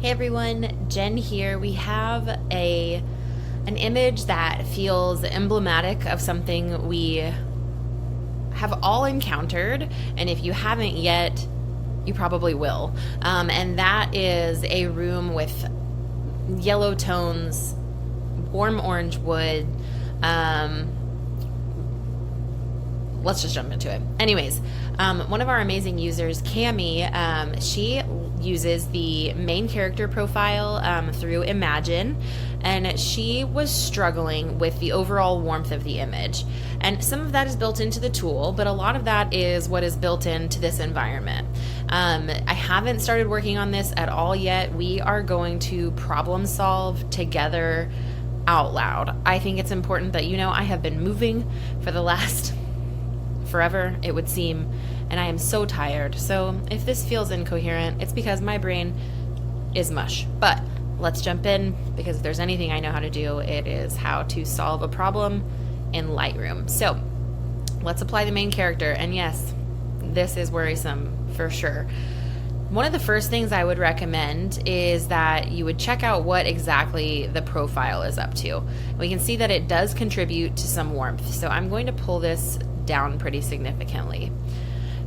Hey everyone, Jen here. We have an image that feels emblematic of something we have all encountered, and if you haven't yet, you probably will. And that is a room with yellow tones, warm orange wood. Let's just jump into it. Anyways, one of our amazing users, Cami, she uses the main character profile through Imagine, and she was struggling with the overall warmth of the image. And some of that is built into the tool, but a lot of that is what is built into this environment. I haven't started working on this at all yet. We are going to problem solve together out loud. I think it's important that I have been moving for the last forever, it would seem, and I am so tired. So if this feels incoherent, it's because my brain is mush. But let's jump in, because if there's anything I know how to do, it is how to solve a problem in Lightroom. So let's apply the main character, and yes, this is worrisome for sure. One of the first things I would recommend is that you would check out what exactly the profile is up to. We can see that it does contribute to some warmth, so I'm going to pull this down pretty significantly.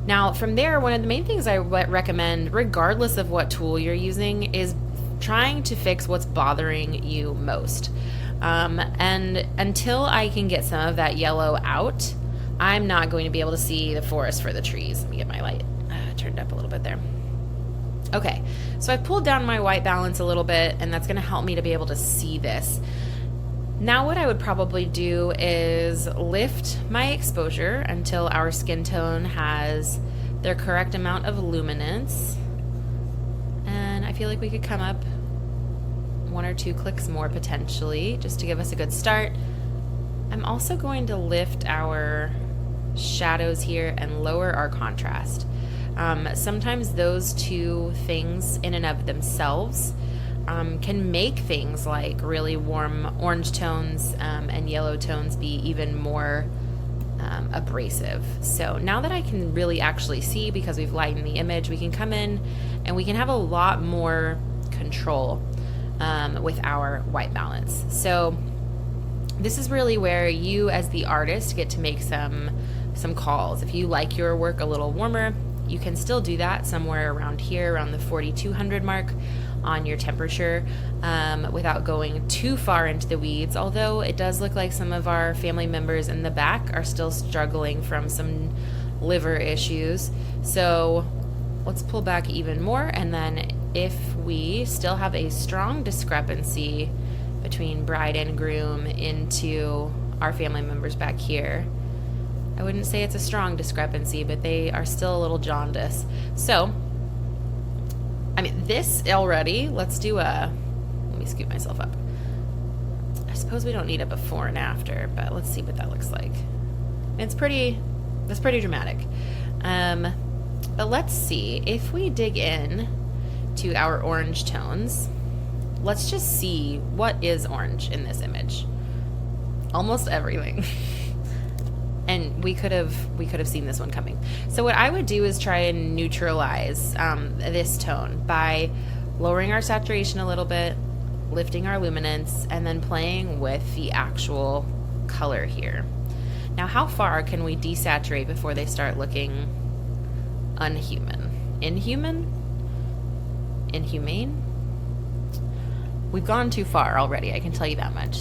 Now from there, one of the main things I recommend, regardless of what tool you're using, is trying to fix what's bothering you most. And until I can get some of that yellow out, I'm not going to be able to see the forest for the trees. Let me get my light turned up a little bit there. Okay, so I pulled down my white balance a little bit, and that's going to help me to be able to see this. Now what I would probably do is lift my exposure until our skin tone has their correct amount of luminance. And I feel like we could come up 1 or 2 clicks more potentially, just to give us a good start. I'm also going to lift our shadows here and lower our contrast. Sometimes those two things in and of themselves can make things like really warm orange tones and yellow tones be even more abrasive. So now that I can really actually see, because we've lightened the image, we can come in and we can have a lot more control with our white balance. So this is really where you as the artist get to make some calls. If you like your work a little warmer, you can still do that somewhere around here, around the 4200 mark on your temperature, without going too far into the weeds, although it does look like some of our family members in the back are still struggling from some liver issues. So let's pull back even more, and then if we still have a strong discrepancy between bride and groom into our family members back here, I wouldn't say it's a strong discrepancy, but they are still a little jaundiced. So I mean, this already, let's do let me scoop myself up. I suppose we don't need a before and after, but let's see what that looks like. That's pretty dramatic. But let's see, if we dig in to our orange tones, let's just see what is orange in this image. Almost everything. And we could have seen this one coming. So what I would do is try and neutralize this tone by lowering our saturation a little bit, lifting our luminance, and then playing with the actual color here. Now, how far can we desaturate before they start looking unhuman? Inhuman? Inhumane? We've gone too far already, I can tell you that much.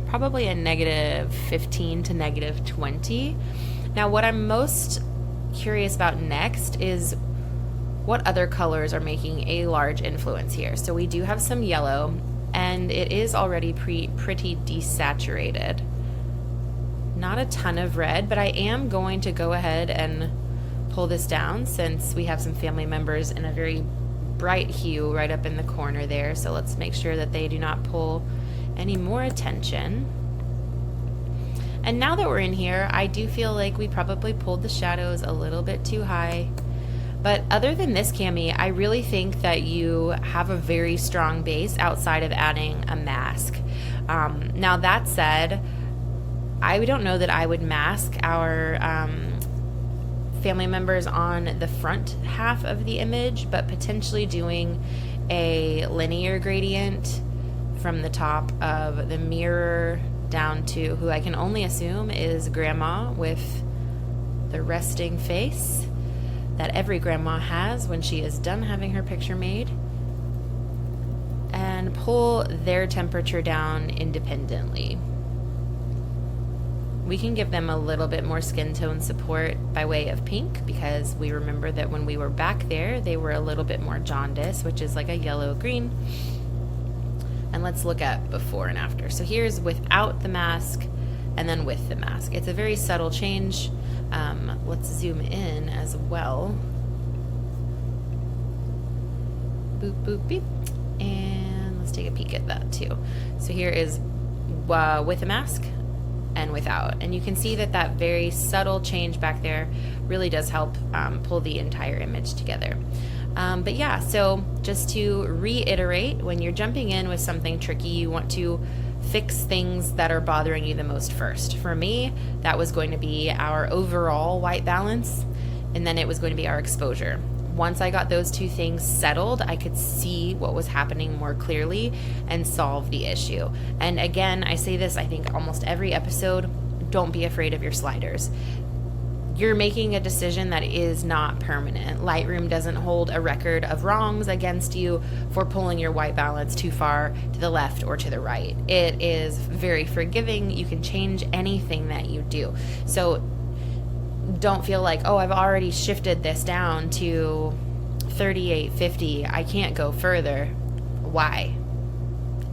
Probably a -15 to -20. Now what I'm most curious about next is what other colors are making a large influence here. So we do have some yellow, and it is already pretty desaturated. Not a ton of red, but I am going to go ahead and pull this down, since we have some family members in a very bright hue right up in the corner there. So let's make sure that they do not pull any more attention. And now that we're in here, I do feel like we probably pulled the shadows a little bit too high. But other than this, Cami, I really think that you have a very strong base outside of adding a mask. Now that said, I don't know that I would mask our family members on the front half of the image, but potentially doing a linear gradient from the top of the mirror down to who I can only assume is Grandma with the resting face that every grandma has when she is done having her picture made, and pull their temperature down independently. We can give them a little bit more skin tone support by way of pink, because we remember that when we were back there, they were a little bit more jaundice, which is like a yellow-green. And let's look at before and after. So here's without the mask and then with the mask. It's a very subtle change. Let's zoom in as well. Boop, boop, beep. And let's take a peek at that too. So here is with a mask and without. And you can see that that very subtle change back there really does help pull the entire image together. But yeah, so just to reiterate, when you're jumping in with something tricky, you want to fix things that are bothering you the most first. For me, that was going to be our overall white balance, and then it was going to be our exposure. Once I got those two things settled, I could see what was happening more clearly and solve the issue. And again, I say this, I think almost every episode, don't be afraid of your sliders. You're making a decision that is not permanent. Lightroom doesn't hold a record of wrongs against you for pulling your white balance too far to the left or to the right. It is very forgiving. You can change anything that you do. So don't feel like, oh, I've already shifted this down to 3850. I can't go further. Why?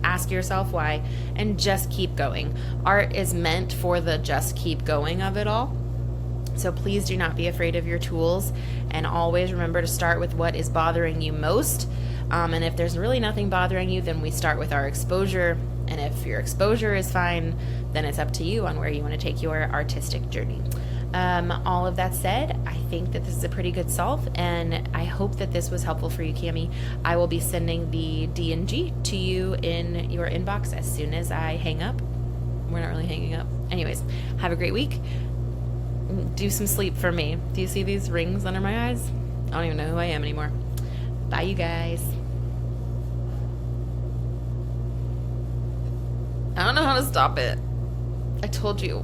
Ask yourself why, and just keep going. Art is meant for the just keep going of it all. So please do not be afraid of your tools, and always remember to start with what is bothering you most. And if there's really nothing bothering you, then we start with our exposure. And if your exposure is fine, then it's up to you on where you want to take your artistic journey. All of that said, I think that this is a pretty good solve, and I hope that this was helpful for you, Cami. I will be sending the D&G to you in your inbox as soon as I hang up. We're not really hanging up. Anyways, have a great week. Do some sleep for me. Do you see these rings under my eyes? I don't even know who I am anymore. Bye, you guys. I don't know how to stop it. I told you.